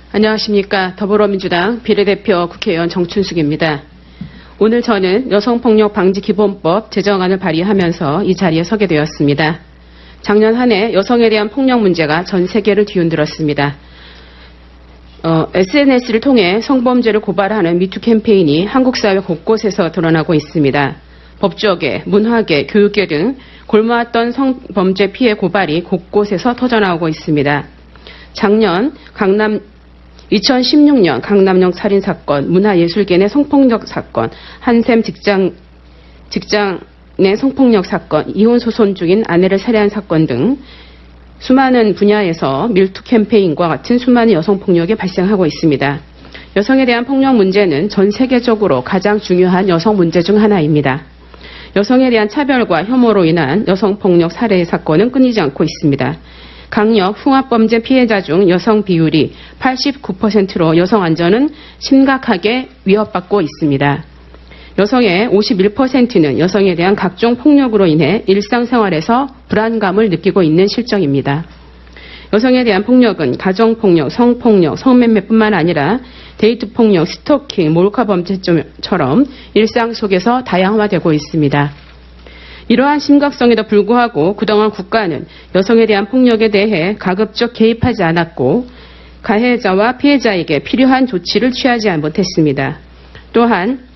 안녕하십니까. 더불어민주당 비례대표 국회의원 정춘숙입니다. 오늘 저는 여성폭력방지기본법 제정안을 발의하면서 이 자리에 서게 되었습니다. 작년 한 해 여성에 대한 폭력 문제가 전 세계를 뒤흔들었습니다. SNS를 통해 성범죄를 고발하는 미투 캠페인이 한국 사회 곳곳에서 드러나고 있습니다. 법조계, 문화계, 교육계 등 골마왔던 성범죄 피해 고발이 곳곳에서 터져나오고 있습니다. 작년 2016년 강남역 살인사건, 문화예술계 내 성폭력 사건, 한샘 직장 내 성폭력 사건, 이혼 소송 중인 아내를 살해한 사건 등 수많은 분야에서 밀투 캠페인과 같은 수많은 여성폭력이 발생하고 있습니다. 여성에 대한 폭력 문제는 전 세계적으로 가장 중요한 여성 문제 중 하나입니다. 여성에 대한 차별과 혐오로 인한 여성폭력 살해 사건은 끊이지 않고 있습니다. 강력 흉악범죄 피해자 중 여성 비율이 89%로 여성 안전은 심각하게 위협받고 있습니다. 여성의 51%는 여성에 대한 각종 폭력으로 인해 일상생활에서 불안감을 느끼고 있는 실정입니다. 여성에 대한 폭력은 가정폭력, 성폭력, 성매매뿐만 아니라 데이트폭력, 스토킹, 몰카범죄처럼 일상 속에서 다양화되고 있습니다. 이러한 심각성에도 불구하고 그동안 국가는 여성에 대한 폭력에 대해 가급적 개입하지 않았고 가해자와 피해자에게 필요한 조치를 취하지 못했습니다. 또한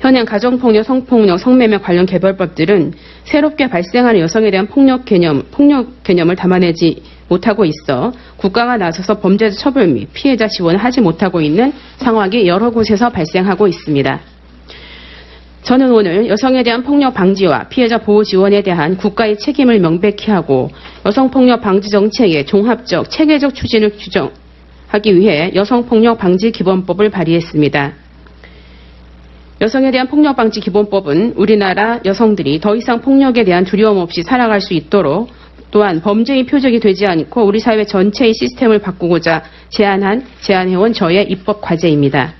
현행 가정폭력, 성폭력, 성매매 관련 개별법들은 새롭게 발생하는 여성에 대한 폭력 개념을 담아내지 못하고 있어 국가가 나서서 범죄자 처벌 및 피해자 지원을 하지 못하고 있는 상황이 여러 곳에서 발생하고 있습니다. 저는 오늘 여성에 대한 폭력 방지와 피해자 보호 지원에 대한 국가의 책임을 명백히 하고 여성폭력 방지 정책의 종합적, 체계적 추진을 규정하기 위해 여성폭력 방지 기본법을 발의했습니다. 여성에 대한 폭력 방지 기본법은 우리나라 여성들이 더 이상 폭력에 대한 두려움 없이 살아갈 수 있도록 또한 범죄의 표적이 되지 않고 우리 사회 전체의 시스템을 바꾸고자 제안해온 저의 입법 과제입니다.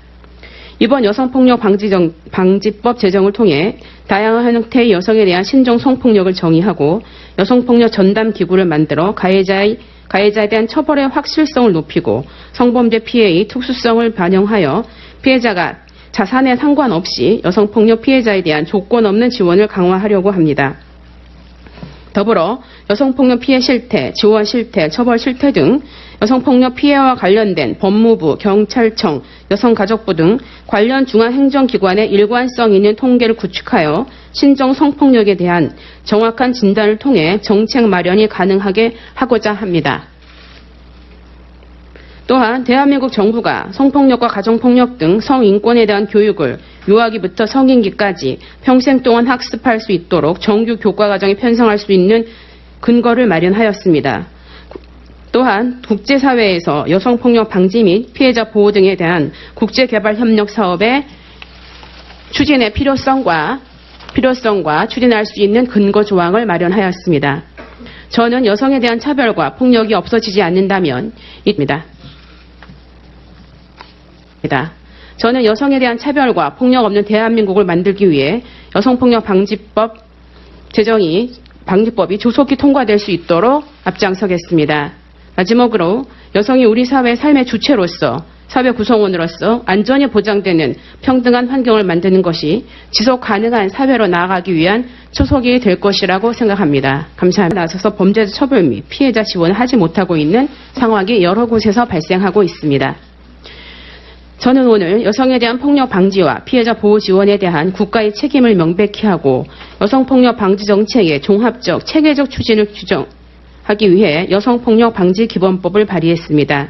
이번 여성폭력 방지법 제정을 통해 다양한 형태의 여성에 대한 신종 성폭력을 정의하고 여성폭력 전담 기구를 만들어 가해자에 대한 처벌의 확실성을 높이고 성범죄 피해의 특수성을 반영하여 피해자가 자산에 상관없이 여성폭력 피해자에 대한 조건 없는 지원을 강화하려고 합니다. 더불어 여성폭력 피해 실태, 지원 실태, 처벌 실태 등 여성폭력 피해와 관련된 법무부, 경찰청, 여성가족부 등 관련 중앙행정기관의 일관성 있는 통계를 구축하여 신종 성폭력에 대한 정확한 진단을 통해 정책 마련이 가능하게 하고자 합니다. 또한 대한민국 정부가 성폭력과 가정폭력 등 성인권에 대한 교육을 유아기부터 성인기까지 평생 동안 학습할 수 있도록 정규 교과과정에 편성할 수 있는 근거를 마련하였습니다. 또한 국제사회에서 여성폭력 방지 및 피해자 보호 등에 대한 국제개발협력 사업의 추진의 필요성과 추진할 수 있는 근거 조항을 마련하였습니다. 저는 여성에 대한 차별과 폭력이 없어지지 않는다면 저는 여성에 대한 차별과 폭력 없는 대한민국을 만들기 위해 여성폭력 방지법이 조속히 통과될 수 있도록 앞장서겠습니다. 마지막으로 여성이 우리 사회 삶의 주체로서 사회 구성원으로서 안전이 보장되는 평등한 환경을 만드는 것이 지속 가능한 사회로 나아가기 위한 초석이 될 것이라고 생각합니다. 감사합니다. 나서서 범죄자 처벌 및 피해자 지원을 하지 못하고 있는 상황이 여러 곳에서 발생하고 있습니다. 저는 오늘 여성에 대한 폭력 방지와 피해자 보호 지원에 대한 국가의 책임을 명백히 하고 여성폭력 방지 정책의 종합적, 체계적 추진을 규정하기 위해 여성폭력 방지 기본법을 발의했습니다.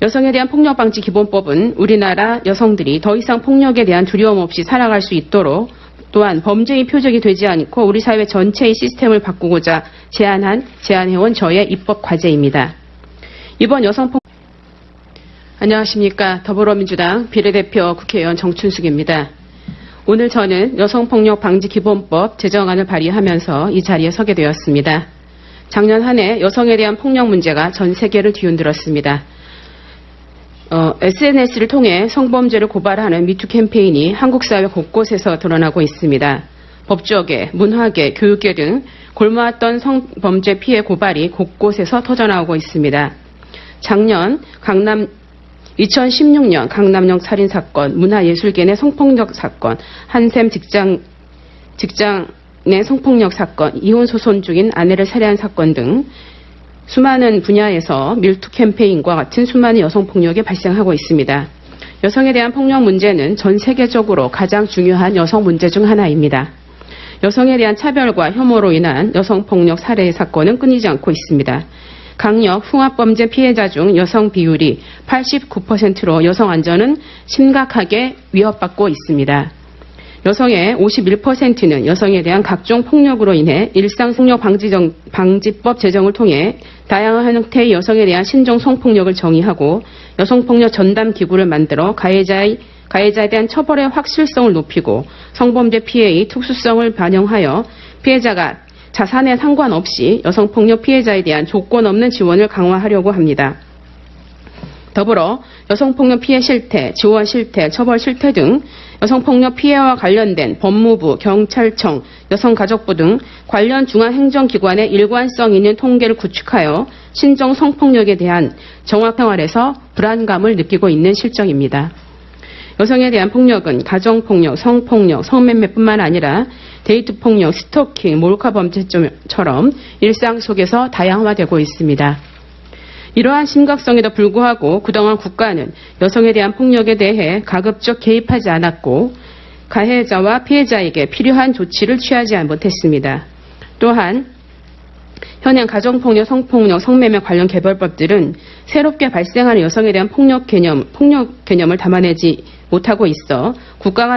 여성에 대한 폭력 방지 기본법은 우리나라 여성들이 더 이상 폭력에 대한 두려움 없이 살아갈 수 있도록 또한 범죄의 표적이 되지 않고 우리 사회 전체의 시스템을 바꾸고자 제안해온 저의 입법 과제입니다. 이번 안녕하십니까. 더불어민주당 비례대표 국회의원 정춘숙입니다. 오늘 저는 여성폭력 방지기본법 제정안을 발의하면서 이 자리에 서게 되었습니다. 작년 한 해 여성에 대한 폭력 문제가 전 세계를 뒤흔들었습니다. SNS를 통해 성범죄를 고발하는 미투 캠페인이 한국 사회 곳곳에서 드러나고 있습니다. 법조계, 문화계, 교육계 등 골마왔던 성범죄 피해 고발이 곳곳에서 터져나오고 있습니다. 작년 2016년 강남역 살인사건, 문화예술계 내 성폭력 사건, 한샘 직장 내 성폭력 사건, 이혼 소송 중인 아내를 살해한 사건 등 수많은 분야에서 밀투 캠페인과 같은 수많은 여성폭력이 발생하고 있습니다. 여성에 대한 폭력 문제는 전 세계적으로 가장 중요한 여성 문제 중 하나입니다. 여성에 대한 차별과 혐오로 인한 여성폭력 살해 사건은 끊이지 않고 있습니다. 강력 흉악범죄 피해자 중 여성 비율이 89%로 여성 안전은 심각하게 위협받고 있습니다. 여성의 51%는 여성에 대한 각종 폭력으로 인해 일상폭력 방지법 제정을 통해 다양한 형태의 여성에 대한 신종 성폭력을 정의하고 여성폭력 전담 기구를 만들어 가해자에 대한 처벌의 확실성을 높이고 성범죄 피해의 특수성을 반영하여 피해자가 자산에 상관없이 여성폭력 피해자에 대한 조건 없는 지원을 강화하려고 합니다. 더불어 여성폭력 피해 실태, 지원 실태, 처벌 실태 등 여성폭력 피해와 관련된 법무부, 경찰청, 여성가족부 등 관련 중앙행정기관의 일관성 있는 통계를 구축하여 신종 성폭력에 대한 정확생활에서 불안감을 느끼고 있는 실정입니다. 여성에 대한 폭력은 가정폭력, 성폭력, 성매매뿐만 아니라 데이트폭력, 스토킹, 몰카범죄처럼 일상 속에서 다양화되고 있습니다. 이러한 심각성에도 불구하고 그동안 국가는 여성에 대한 폭력에 대해 가급적 개입하지 않았고 가해자와 피해자에게 필요한 조치를 취하지 못했습니다. 또한 현행 가정폭력, 성폭력, 성매매 관련 개별법들은 새롭게 발생하는 여성에 대한 폭력 개념을 담아내지 못하고 있어 국가가